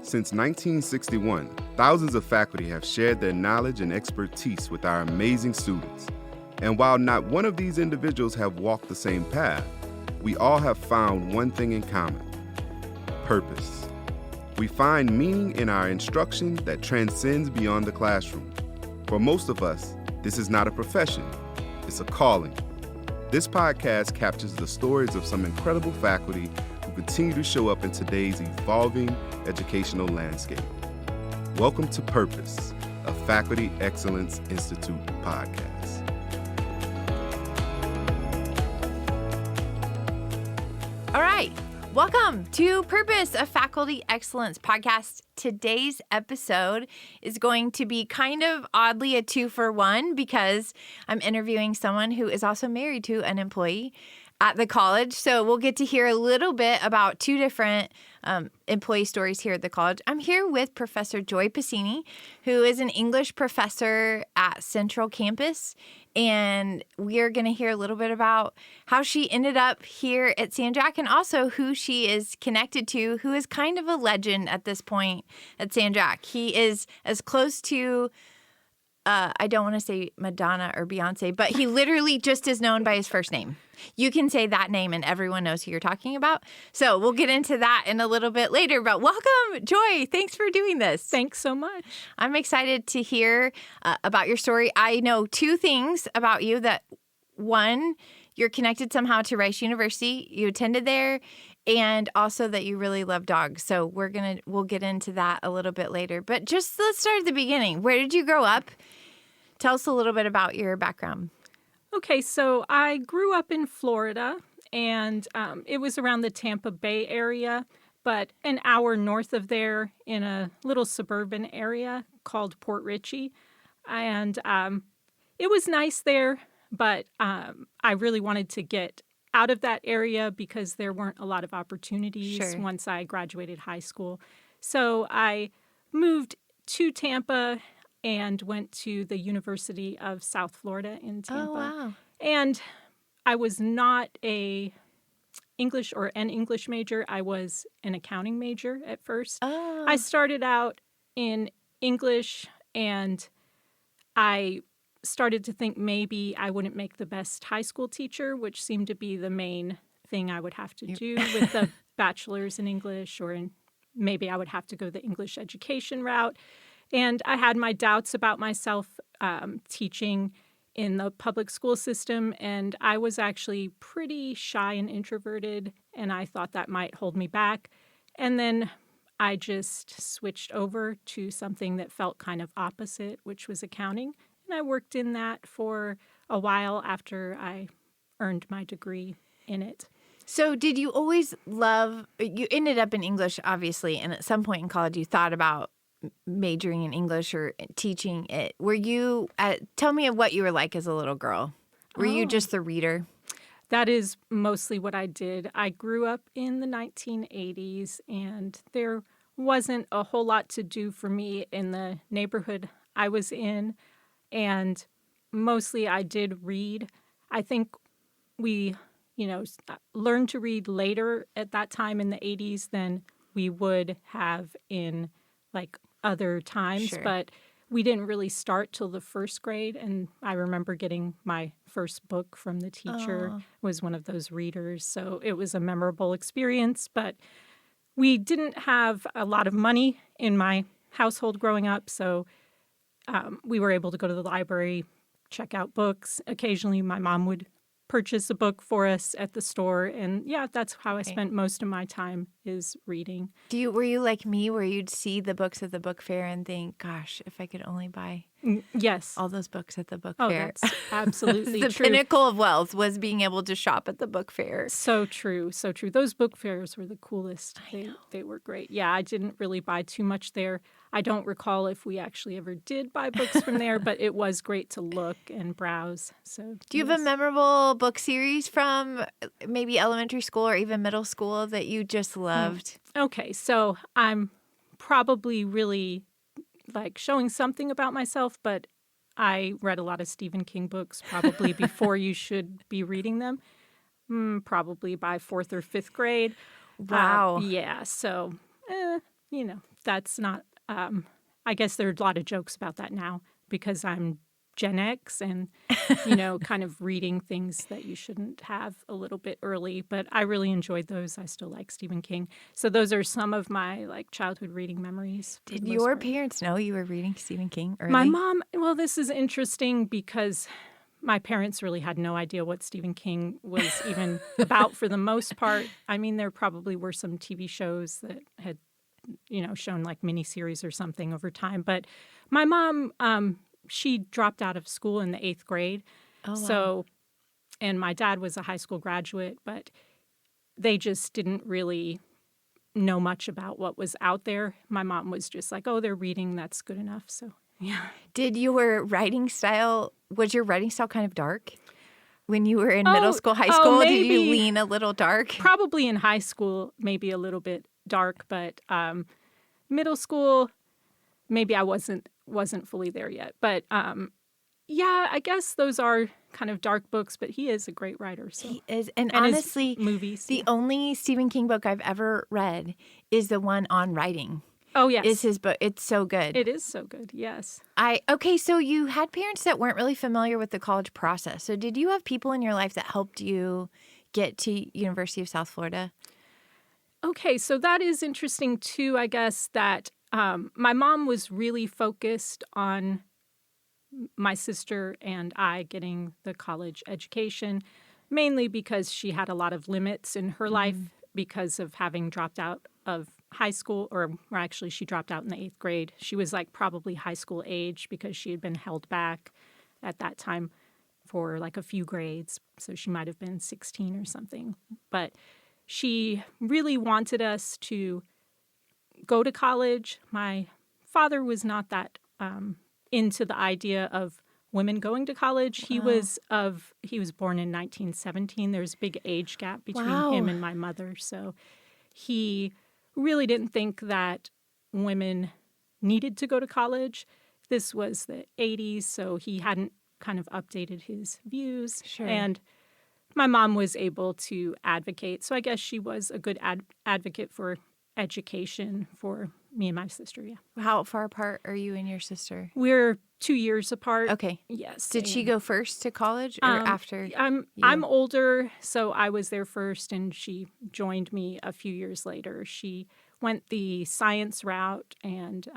Since 1961, thousands of faculty have shared their knowledge and expertise with our amazing students. And while not one of these individuals have walked the same path, we all have found one thing in common: purpose. We find meaning in our instruction that transcends beyond the classroom. For most of us, this is not a profession, it's a calling. This podcast captures the stories of some incredible faculty who continue to show up in today's evolving educational landscape. Welcome to Purpose, a Faculty Excellence Institute podcast. All right. Welcome to Purpose, a Faculty Excellence podcast. Today's episode is going to be kind of oddly a 2-for-1 because I'm interviewing someone who is also married to an employee at the college. So we'll get to hear a little bit about two different employee stories here at the college. I'm here with Professor Joy Pasini, who is an English professor at Central Campus. And we are going to hear a little bit about how she ended up here at San Jac and also who she is connected to, who is kind of a legend at this point at San Jac. He is as close to, I don't want to say Madonna or Beyonce, but he literally just is known by his first name. You can say that name and everyone knows who you're talking about. So we'll get into that in a little bit later. But welcome, Joy. Thanks for doing this. Thanks so much. I'm excited to hear about your story. I know two things about you. That one, you're connected somehow to Rice University. You attended there, and also that you really love dogs. So we'll get into that a little bit later. But just let's start at the beginning. Where did you grow up? Tell us a little bit about your background. Okay, so I grew up in Florida, and it was around the Tampa Bay area, but an hour north of there in a little suburban area called Port Richey. And it was nice there, but I really wanted to get out of that area because there weren't a lot of opportunities once I graduated high school. So I moved to Tampa and went to the University of South Florida in Tampa. Oh, wow. And I was not an English major. I was an accounting major at first. Oh. I started out in English, and I started to think maybe I wouldn't make the best high school teacher, which seemed to be the main thing I would have to do with the bachelor's in English, maybe I would have to go the English education route. And I had my doubts about myself teaching in the public school system, and I was actually pretty shy and introverted, and I thought that might hold me back. And then I just switched over to something that felt kind of opposite, which was accounting. And I worked in that for a while after I earned my degree in it. So did you always you ended up in English, obviously, and at some point in college you thought about majoring in English or teaching it. Were you, tell me what you were like as a little girl. Were you just the reader? That is mostly what I did. I grew up in the 1980s, and there wasn't a whole lot to do for me in the neighborhood I was in, and mostly I did read. I think we, learned to read later at that time in the 80s than we would have in other times, but we didn't really start till the first grade. And I remember getting my first book from the teacher, was one of those readers. So it was a memorable experience, but we didn't have a lot of money in my household growing up. So we were able to go to the library, check out books. Occasionally my mom would purchase a book for us at the store. And that's how I spent most of my time, is reading. Were you like me, where you'd see the books at the book fair and think, gosh, if I could only buy all those books at the book fair. That's absolutely the true. pinnacle of wealth was being able to shop at the book fair. So true, so true. Those book fairs were the coolest. They were great. Yeah, I didn't really buy too much there. I don't recall if we actually ever did buy books from there, but it was great to look and browse. So, do you have a memorable book series from maybe elementary school or even middle school that you just loved? Okay, so I'm probably really showing something about myself, but I read a lot of Stephen King books probably before you should be reading them, probably by 4th or 5th grade. Wow. So that's not, I guess there are a lot of jokes about that now because I'm Gen X and, kind of reading things that you shouldn't have a little bit early. But I really enjoyed those. I still like Stephen King. So those are some of my childhood reading memories. Did your parents know you were reading Stephen King early? My mom, well, this is interesting because my parents really had no idea what Stephen King was even about for the most part. I mean, there probably were some TV shows that had, shown like miniseries or something over time. But my mom, she dropped out of school in the 8th grade. Oh, wow. So, and my dad was a high school graduate, but they just didn't really know much about what was out there. My mom was just like, oh, they're reading, that's good enough. So, yeah. Was your writing style kind of dark? When you were in middle school, high school, maybe, did you lean a little dark? Probably in high school, maybe a little bit dark, but middle school, maybe I wasn't fully there yet. But yeah, I guess those are kind of dark books, but he is a great writer. So. He is. And honestly, movies, the only Stephen King book I've ever read is the one on writing. Oh, yes. Is his book. It's so good. It is so good, yes. Okay, so you had parents that weren't really familiar with the college process. So did you have people in your life that helped you get to University of South Florida? Okay, so that is interesting, too, I guess, that my mom was really focused on my sister and I getting the college education, mainly because she had a lot of limits in her life because of having dropped out of high school, or actually she dropped out in the 8th grade. She was probably high school age because she had been held back at that time for a few grades. So she might have been 16 or something. But she really wanted us to go to college. My father was not that into the idea of women going to college. He was born in 1917. There's a big age gap between him and my mother. So he really didn't think that women needed to go to college. This was the 80s, so he hadn't kind of updated his views. Sure. And my mom was able to advocate. So I guess she was a good advocate for education for me and my sister, yeah. How far apart are you and your sister? We're 2 years apart. Okay. Yes. Did she go first to college or after? I'm older, so I was there first, and she joined me a few years later. She went the science route and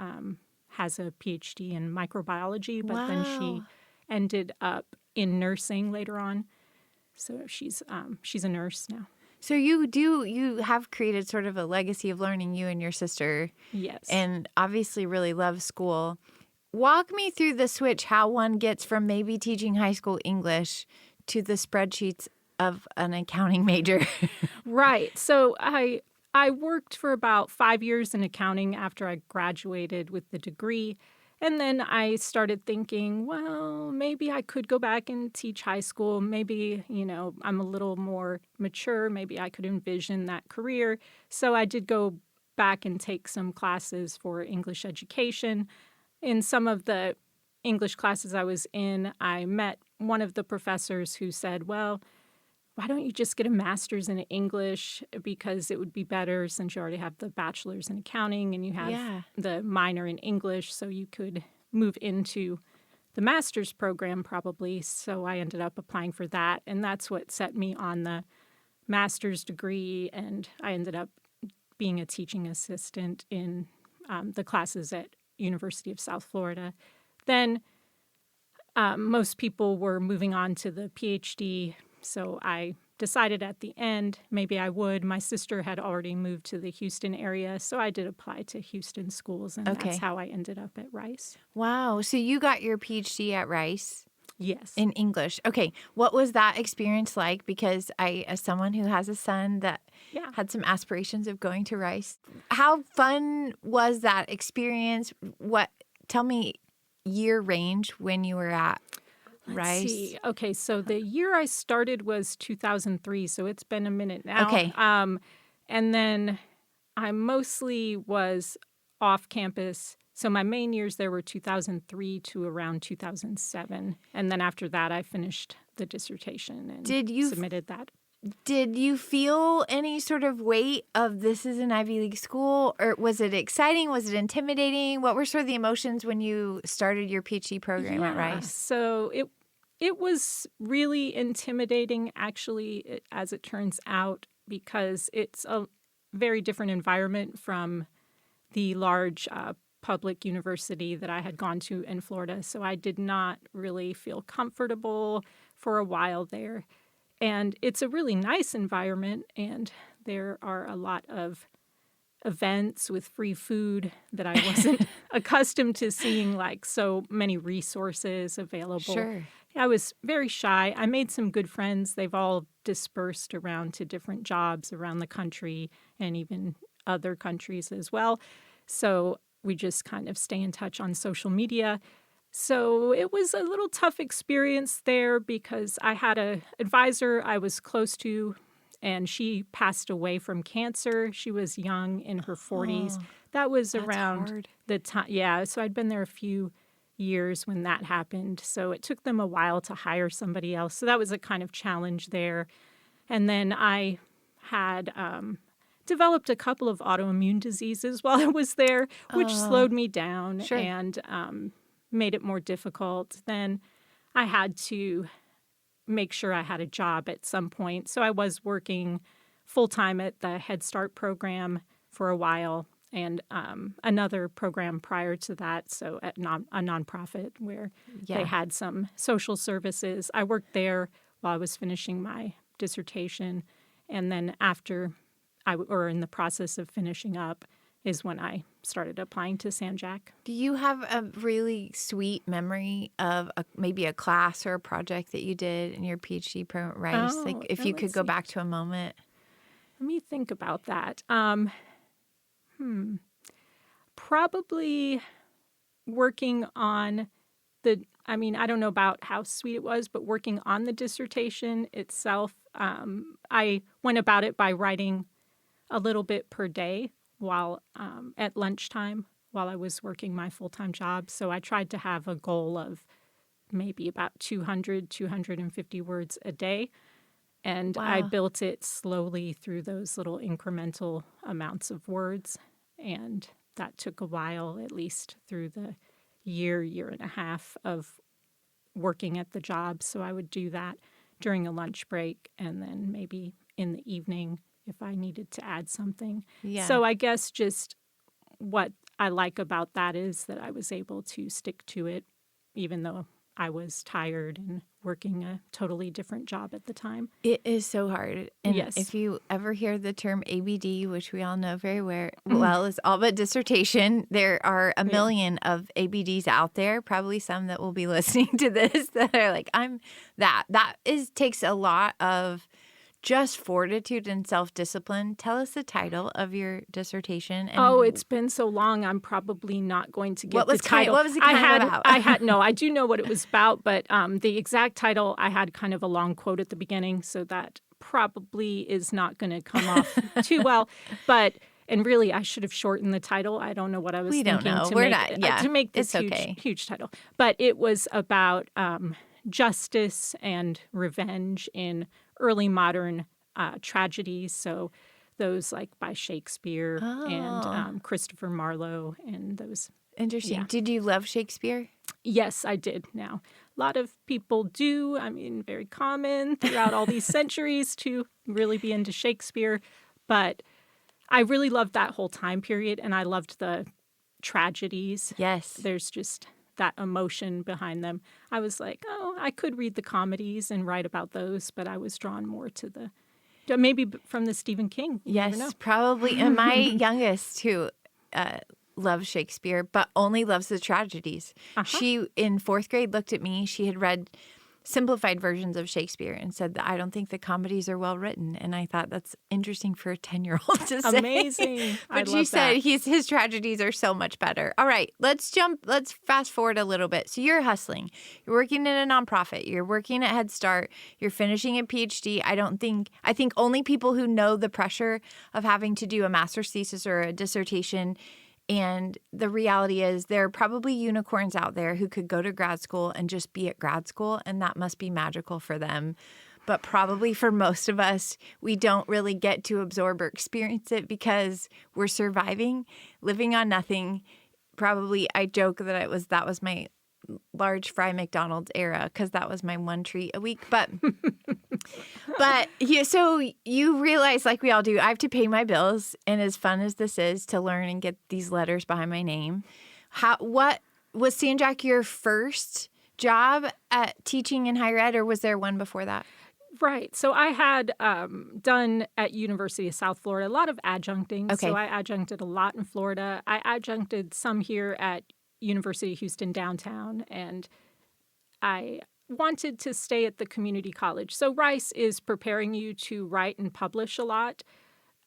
has a PhD in microbiology, but then she ended up in nursing later on. So she's a nurse now. So you have created sort of a legacy of learning, you and your sister. Yes. And obviously really love school. Walk me through the switch, how one gets from maybe teaching high school English to the spreadsheets of an accounting major. Right. So I worked for about 5 years in accounting after I graduated with the degree. And then I started thinking, well, maybe I could go back and teach high school. Maybe, I'm a little more mature. Maybe I could envision that career. So I did go back and take some classes for English education. In some of the English classes I was in, I met one of the professors who said, well, why don't you just get a master's in English, because it would be better since you already have the bachelor's in accounting and you have the minor in English, so you could move into the master's program probably. So I ended up applying for that, and that's what set me on the master's degree, and I ended up being a teaching assistant in the classes at University of South Florida. Then most people were moving on to the PhD, so I decided at the end maybe I would. My sister had already moved to the Houston area, so I did apply to Houston schools, and that's how I ended up at Rice. Wow. So you got your PhD at Rice? Yes. In English. Okay. What was that experience like? Because as someone who has a son that had some aspirations of going to Rice, how fun was that experience? Tell me year range when you were at Rice. Let's see. Okay, so the year I started was 2003, so it's been a minute now. Okay. And then I mostly was off campus. So my main years there were 2003 to around 2007. And then after that, I finished the dissertation and submitted that. Did you feel any sort of weight of this is an Ivy League school, or was it exciting? Was it intimidating? What were sort of the emotions when you started your PhD program at Rice? So it was really intimidating, actually, as it turns out, because it's a very different environment from the large public university that I had gone to in Florida. So I did not really feel comfortable for a while there. And it's a really nice environment, and there are a lot of events with free food that I wasn't accustomed to seeing, like so many resources available. Sure. I was very shy. I made some good friends. They've all dispersed around to different jobs around the country and even other countries as well. So we just kind of stay in touch on social media. So it was a little tough experience there because I had an advisor I was close to, and she passed away from cancer. She was young, in her 40s. That was around hard. the time. Yeah, so I'd been there a few years when that happened. So it took them a while to hire somebody else. So that was a kind of challenge there. And then I had developed a couple of autoimmune diseases while I was there, which slowed me down and made it more difficult. Then I had to make sure I had a job at some point. So I was working full-time at the Head Start program for a while and another program prior to that, so at a nonprofit where they had some social services. I worked there while I was finishing my dissertation, and then after or in the process of finishing up is when I started applying to San Jac. Do you have a really sweet memory of maybe a class or a project that you did in your PhD program at Rice? Like if you could go back to a moment. Let me think about that. Probably working on I don't know about how sweet it was, but working on the dissertation itself. I went about it by writing a little bit per day while at lunchtime while I was working my full-time job. So I tried to have a goal of maybe about 250 words a day. And I built it slowly through those little incremental amounts of words. And that took a while, at least through the year and a half of working at the job. So I would do that during a lunch break and then maybe in the evening if I needed to add something. Yeah. So I guess just what I like about that is that I was able to stick to it even though I was tired and working a totally different job at the time. It is so hard. And yes. If you ever hear the term ABD, which we all know very well, is all but dissertation, there are a million of ABDs out there, probably some that will be listening to this that are like, I'm that. That takes a lot of just fortitude and self-discipline. Tell us the title of your dissertation. And it's been so long, I'm probably not going to get the title. What was it about? I do know what it was about, but the exact title, I had kind of a long quote at the beginning, so that probably is not going to come off too well. And really, I should have shortened the title. I don't know what I was thinking. We don't know. To make this it's huge title. But it was about justice and revenge in early modern tragedies, so those like by Shakespeare and Christopher Marlowe and those. Interesting. Yeah. Did you love Shakespeare? Yes, I did. Now, a lot of people do. I mean, very common throughout all these centuries to really be into Shakespeare, but I really loved that whole time period, and I loved the tragedies. Yes. There's just that emotion behind them. I was like, I could read the comedies and write about those, but I was drawn more to maybe from the Stephen King. Yes, probably. And my youngest, who loves Shakespeare, but only loves the tragedies. She, in fourth grade, looked at me. She had read simplified versions of Shakespeare and said that I don't think the comedies are well written. And I thought that's interesting for a 10-year-old to say. Amazing. But she said his tragedies are so much better. All right, let's fast forward a little bit. So you're hustling. You're working in a nonprofit. You're working at Head Start. You're finishing a PhD. I think only people who know the pressure of having to do a master's thesis or a dissertation. And the reality is there are probably unicorns out there who could go to grad school and just be at grad school, and that must be magical for them. but probably for most of us, we don't really get to absorb or experience it because we're surviving, living on nothing. Probably, I joke that that was my large fry McDonald's era because that was my one treat a week. But so you realize, like we all do, I have to pay my bills, and as fun as this is to learn and get these letters behind my name, what was San Jac your first job at teaching in higher ed, or was there one before that? Right. So I had done at University of South Florida a lot of adjuncting. Okay. So I adjuncted a lot in Florida. I adjuncted some here at University of Houston downtown, and I wanted to stay at the community college. So Rice is preparing you to write and publish a lot,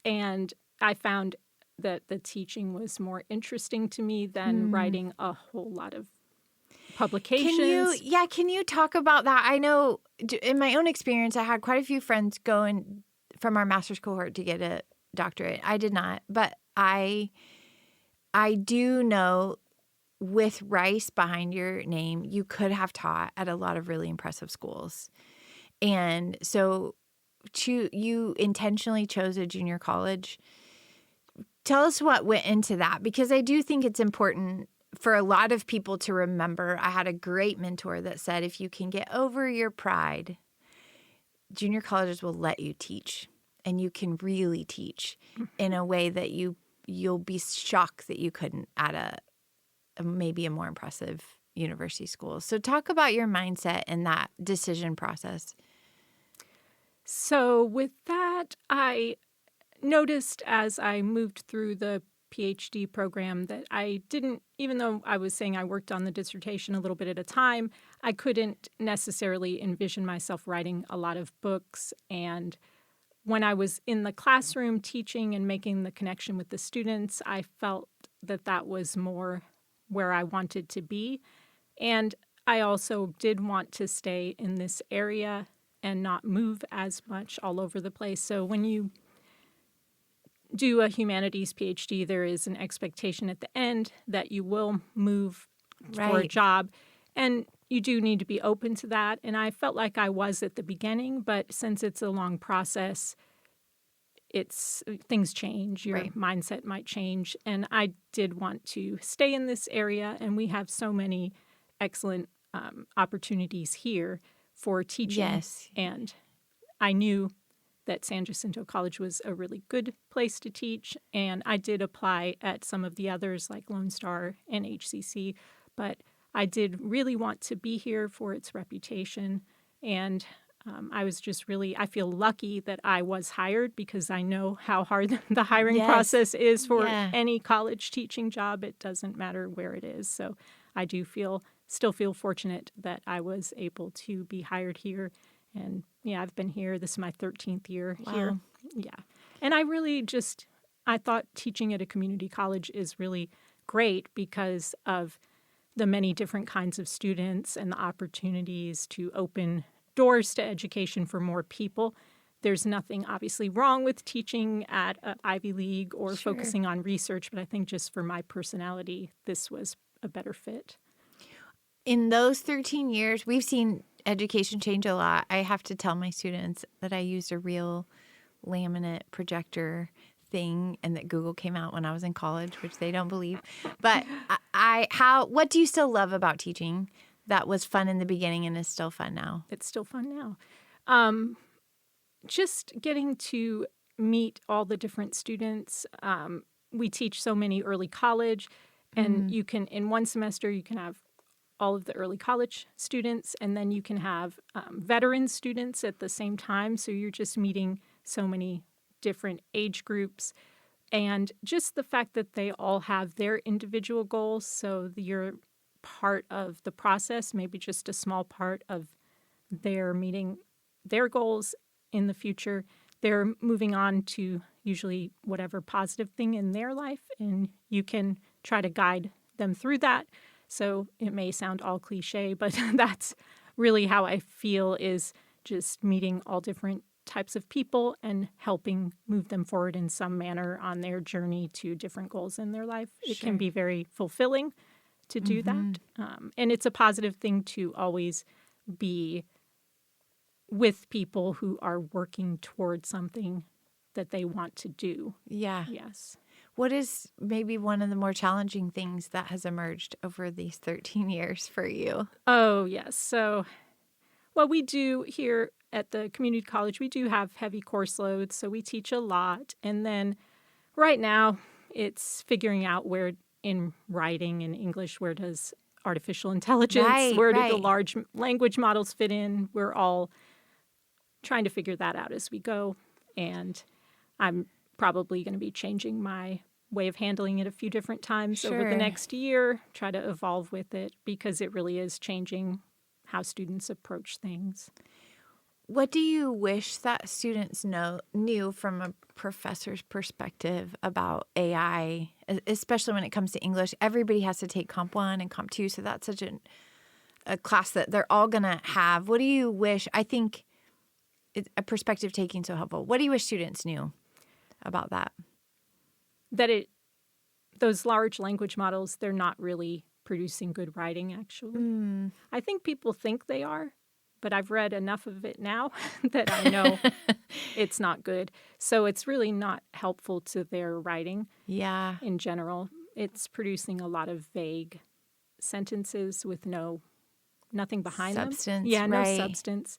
and I found that the teaching was more interesting to me than writing a whole lot of publications. Can you talk about that? I know in my own experience, I had quite a few friends going from our master's cohort to get a doctorate. I did not, but I do know with Rice behind your name, you could have taught at a lot of really impressive schools. And so you intentionally chose a junior college. Tell us what went into that, because I do think it's important for a lot of people to remember. I had a great mentor that said, if you can get over your pride, junior colleges will let you teach, and you can really teach in a way that you'll be shocked that you couldn't at maybe a more impressive university school. So talk about your mindset and that decision process. So with that, I noticed as I moved through the PhD program that I didn't, even though I was saying I worked on the dissertation a little bit at a time, I couldn't necessarily envision myself writing a lot of books. And when I was in the classroom teaching and making the connection with the students, I felt that that was more where I wanted to be. And I also did want to stay in this area and not move as much all over the place. So when you do a humanities PhD, there is an expectation at the end that you will move for a job. And you do need to be open to that. And I felt like I was at the beginning, but since it's a long process, things change. Your mindset might change. And I did want to stay in this area. And we have so many excellent opportunities here for teaching. Yes. And I knew that San Jacinto College was a really good place to teach. And I did apply at some of the others like Lone Star and HCC. But I did really want to be here for its reputation. And I was just I feel lucky that I was hired, because I know how hard the hiring process is for any college teaching job. It doesn't matter where it is. So I do still feel fortunate that I was able to be hired here. And I've been here. This is my 13th year here. Yeah. And I thought teaching at a community college is really great because of the many different kinds of students and the opportunities to open doors to education for more people. There's nothing obviously wrong with teaching at an Ivy League or focusing on research, but I think just for my personality, this was a better fit. In those 13 years, we've seen education change a lot. I have to tell my students that I used a real laminate projector thing and that Google came out when I was in college, which they don't believe. But what do you still love about teaching that was fun in the beginning and is still fun now? It's still fun now. Just getting to meet all the different students. We teach so many early college, and you can, in one semester, you can have all of the early college students, and then you can have veteran students at the same time. So you're just meeting so many different age groups. And just the fact that they all have their individual goals, so you're part of the process, maybe just a small part of their meeting their goals in the future. They're moving on to usually whatever positive thing in their life, and you can try to guide them through that. So it may sound all cliche, but that's really how I feel, is just meeting all different types of people and helping move them forward in some manner on their journey to different goals in their life. It can be very fulfilling to do that. And it's a positive thing to always be with people who are working towards something that they want to do. Yeah. Yes. What is maybe one of the more challenging things that has emerged over these 13 years for you? Oh, yes. So, well, we do here at the community college, we do have heavy course loads, so we teach a lot. And then right now, it's figuring out where in writing and English, where does artificial intelligence, where do the Right. large language models fit in? We're all trying to figure that out as we go. And I'm probably going to be changing my way of handling it a few different times over the Sure. next year, try to evolve with it because it really is changing how students approach things. What do you wish that students knew from a professor's perspective about AI, especially when it comes to English? Everybody has to take Comp 1 and Comp 2, so that's such a class that they're all going to have. What do you wish? I think a perspective taking so helpful. What do you wish students knew about that? That those large language models, they're not really producing good writing, actually. I think people think they are, but I've read enough of it now that I know it's not good. So it's really not helpful to their writing Yeah. in general. It's producing a lot of vague sentences with nothing behind Substance, them. Yeah, no right. substance.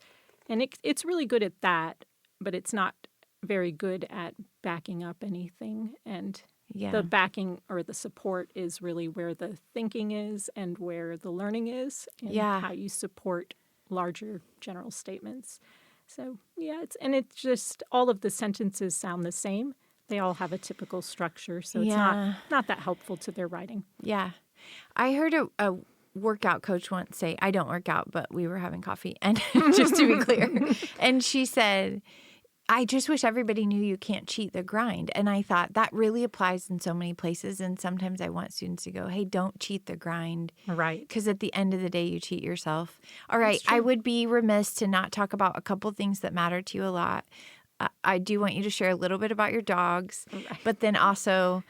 And it's really good at that, but it's not very good at backing up anything. And Yeah. the backing or the support is really where the thinking is and where the learning is and Yeah. how you support larger general statements. So, yeah, it's just all of the sentences sound the same. They all have a typical structure, so it's Yeah. not that helpful to their writing. Yeah. I heard a workout coach once say, I don't work out, but we were having coffee. And just to be clear, and she said, I just wish everybody knew you can't cheat the grind. And I thought that really applies in so many places. And sometimes I want students to go, hey, don't cheat the grind. Right. Because at the end of the day, you cheat yourself. All right. That's true. I would be remiss to not talk about a couple things that matter to you a lot. I do want you to share a little bit about your dogs, but then also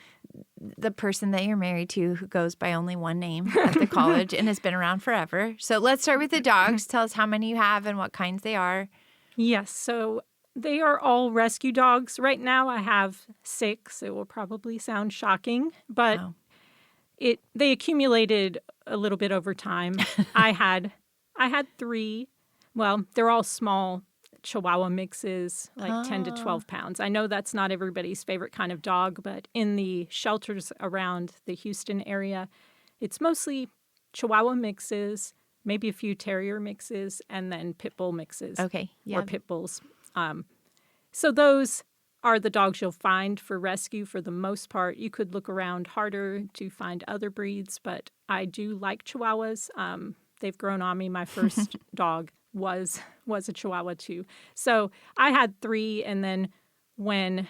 the person that you're married to who goes by only one name at the college and has been around forever. So let's start with the dogs. Tell us how many you have and what kinds they are. Yes, so they are all rescue dogs. Right now I have 6. It will probably sound shocking, but Wow. they accumulated a little bit over time. I had 3. Well, they're all small Chihuahua mixes, like 10 to 12 pounds. I know that's not everybody's favorite kind of dog, but in the shelters around the Houston area, it's mostly Chihuahua mixes, maybe a few terrier mixes, and then pit bull mixes. Okay. Yeah. Or pit bulls. So those are the dogs you'll find for rescue for the most part. You could look around harder to find other breeds, but I do like Chihuahuas. They've grown on me. My first dog was a Chihuahua too. So I had 3, and then when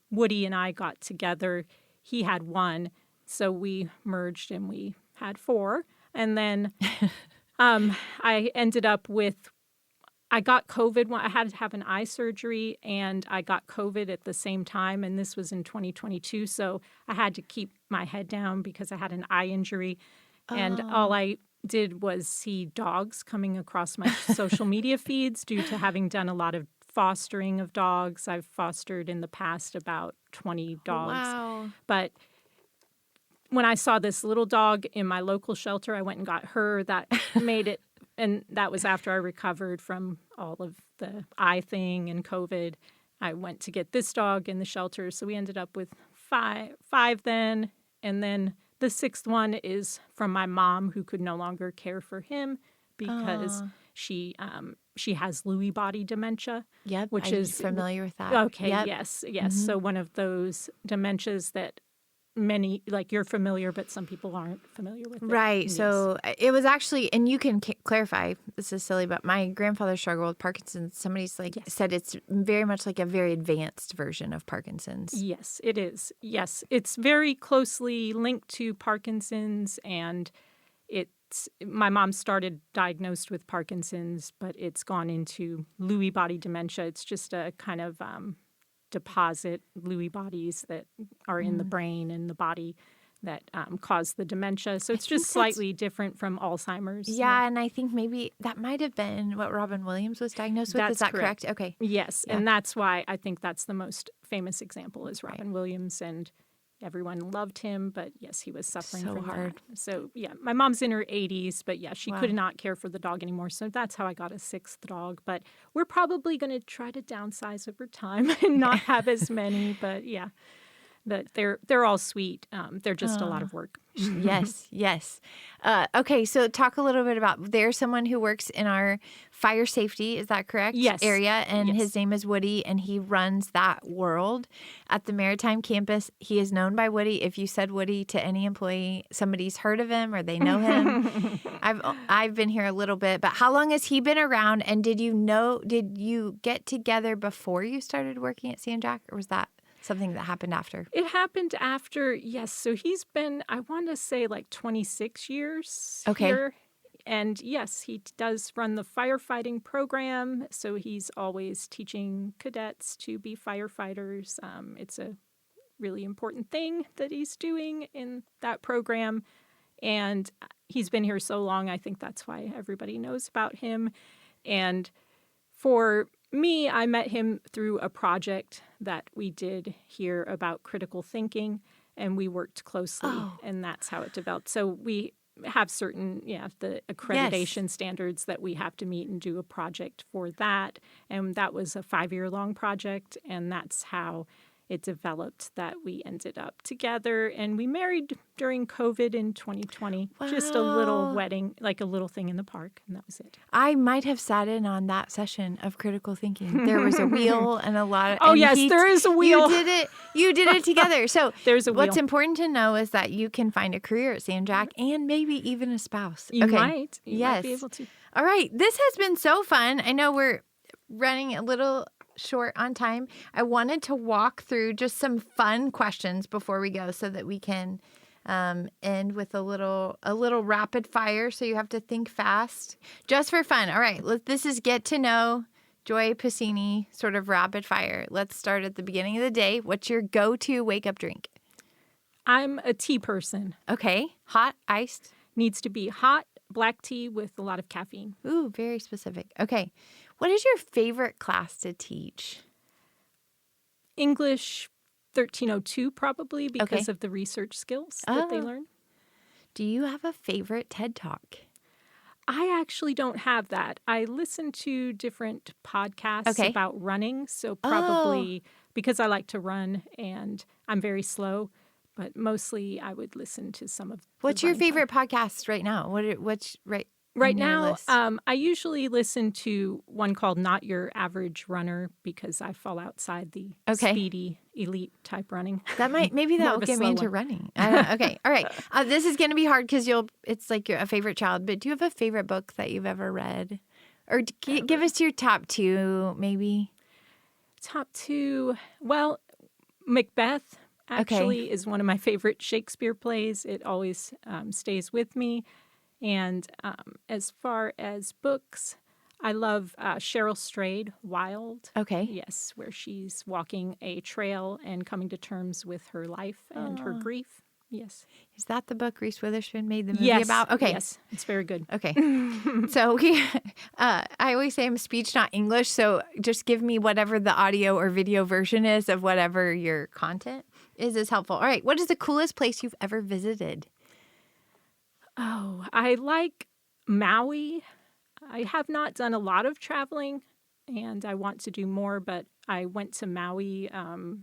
Woody and I got together, he had 1. So we merged and we had 4. And then I ended up I got COVID. I had to have an eye surgery, and I got COVID at the same time, and this was in 2022. So I had to keep my head down because I had an eye injury, and all I did was see dogs coming across my social media feeds due to having done a lot of fostering of dogs. I've fostered in the past about 20 dogs. Wow. But when I saw this little dog in my local shelter, I went and got her. That made it, and that was after I recovered from all of the eye thing and COVID. I went to get this dog in the shelter, so we ended up with five then, and then the 6th one is from my mom, who could no longer care for him because she has Lewy body dementia. Yep. Which I'm is familiar with that. Okay, Yep. yes. So one of those dementias that many, like you're familiar, but some people aren't familiar with it. Right. Yes. So it was actually, and you can clarify, this is silly, but my grandfather struggled with Parkinson's. Somebody's said it's very much like a very advanced version of Parkinson's. Yes, it is. Yes, it's very closely linked to Parkinson's, and my mom started diagnosed with Parkinson's, but it's gone into Lewy body dementia. It's just a kind of deposit Lewy bodies that are in the brain and the body that cause the dementia. So it's just slightly different from Alzheimer's. Yeah, and I think maybe that might have been what Robin Williams was diagnosed with. That's Is that correct? Okay. Yes, Yeah. and that's why I think that's the most famous example is Robin Williams, and everyone loved him, but yes, he was suffering So from hard. that. So yeah, my mom's in her 80s, but yeah, she Wow. could not care for the dog anymore. So that's how I got a sixth dog. But we're probably going to try to downsize over time and not have as many. But yeah, but they're all sweet. They're just a lot of work. Yes, yes. Okay, so talk a little bit about, there's someone who works in our fire safety, is that correct? Yes. Area, and Yes. his name is Woody, and he runs that world at the Maritime campus. He is known by Woody. If you said Woody to any employee, somebody's heard of him or they know him. I've been here a little bit, but how long has he been around? And did you get together before you started working at San Jac, or was that something that happened after? It happened after, yes. So he's been, I want to say, like 26 years here. And yes, he does run the firefighting program. So he's always teaching cadets to be firefighters. It's a really important thing that he's doing in that program. And he's been here so long, I think that's why everybody knows about him. And for me, I met him through a project that we did here about critical thinking, and we worked closely, and that's how it developed. So we have certain, the accreditation standards that we have to meet and do a project for that. And that was a 5-year-long project, and that's how it developed that we ended up together. And we married during COVID in 2020. Wow. Just a little wedding, like a little thing in the park, and that was it. I might have sat in on that session of critical thinking. There was a wheel and a lot of... Oh, and yes, there is a wheel. You did it together. So There's a wheel. what's important to know is that you can find a career at San Jac and maybe even a spouse. You Okay. might. You might Yes. be able to. All right. This has been so fun. I know we're running a little short on time. I wanted to walk through just some fun questions before we go so that we can end with a little rapid fire. So you have to think fast just for fun. All right. This is get to know Joy Pasini, sort of rapid fire. Let's start at the beginning of the day. What's your go-to wake-up drink? I'm a tea person. Okay. Hot, iced? Needs to be hot, black tea with a lot of caffeine. Ooh, very specific. Okay. What is your favorite class to teach? English 1302 probably because of the research skills that they learn. Do you have a favorite TED Talk? I actually don't have that. I listen to different podcasts about running, so probably because I like to run and I'm very slow, but mostly I would listen to some of. What's your favorite podcast right now? What's right in your now? list? I usually listen to one called "Not Your Average Runner" because I fall outside the speedy elite type running. Maybe that More will of a get me slow into one. running. I don't know. Okay, all right. This is going to be hard because it's like a favorite child. But do you have a favorite book that you've ever read, or give us your top 2, maybe? Top 2. Well, Macbeth actually is one of my favorite Shakespeare plays. It always stays with me. And as far as books, I love Cheryl Strayed, Wild. Okay. Yes, where she's walking a trail and coming to terms with her life and her grief. Yes. Is that the book Reese Witherspoon made the movie about? Okay. Yes, it's very good. Okay. So I always say I'm speech, not English. So just give me whatever the audio or video version is of whatever your content is helpful. All right. What is the coolest place you've ever visited? Oh, I like Maui. I have not done a lot of traveling, and I want to do more, but I went to Maui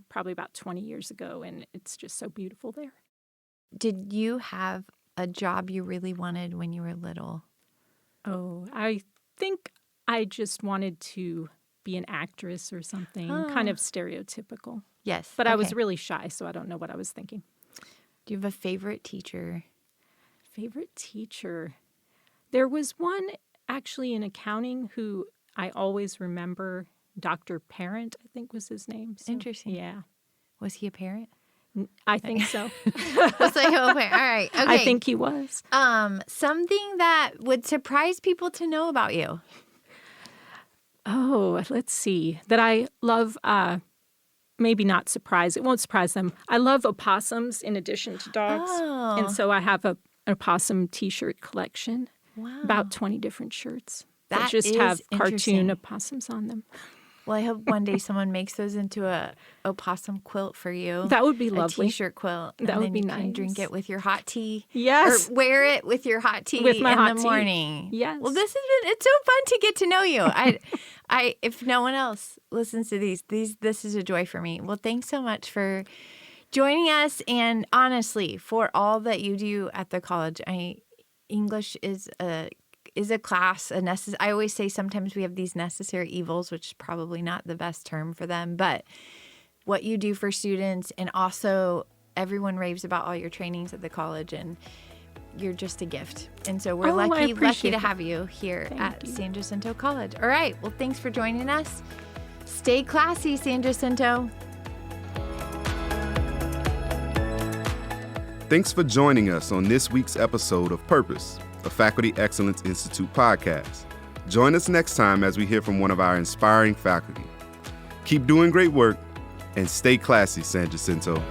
probably about 20 years ago, and it's just so beautiful there. Did you have a job you really wanted when you were little? Oh, I think I just wanted to be an actress or something, kind of stereotypical. Yes. But I was really shy, so I don't know what I was thinking. Do you have a favorite teacher? Favorite teacher? There was one actually in accounting who I always remember, Dr. Parent, I think was his name. So, Interesting. Yeah. Was he a parent? I think so. It's like, all right. Okay. I think he was. Something that would surprise people to know about you. Oh, let's see. That I love maybe not surprise. It won't surprise them. I love opossums in addition to dogs. Oh. And so I have an opossum T-shirt collection, Wow. about 20 different shirts That just is have interesting. cartoon opossums on them. Well, I hope one day someone makes those into a opossum quilt for you. That would be lovely. A T-shirt quilt. That and would then be you can nice. drink it with your hot tea. Yes. Or wear it with your hot tea With my in hot the tea. morning. Yes. Well, it's so fun to get to know you. I if no one else listens to these, this is a joy for me. Well, thanks so much for joining us, and honestly, for all that you do at the college. English is a class, I always say sometimes we have these necessary evils, which is probably not the best term for them, but what you do for students, and also everyone raves about all your trainings at the college, and you're just a gift. And so we're lucky to have you here at San Jacinto College. All right. Well, thanks for joining us. Stay classy, San Jacinto. Thanks for joining us on this week's episode of Purpose, a Faculty Excellence Institute podcast. Join us next time as we hear from one of our inspiring faculty. Keep doing great work and stay classy, San Jacinto.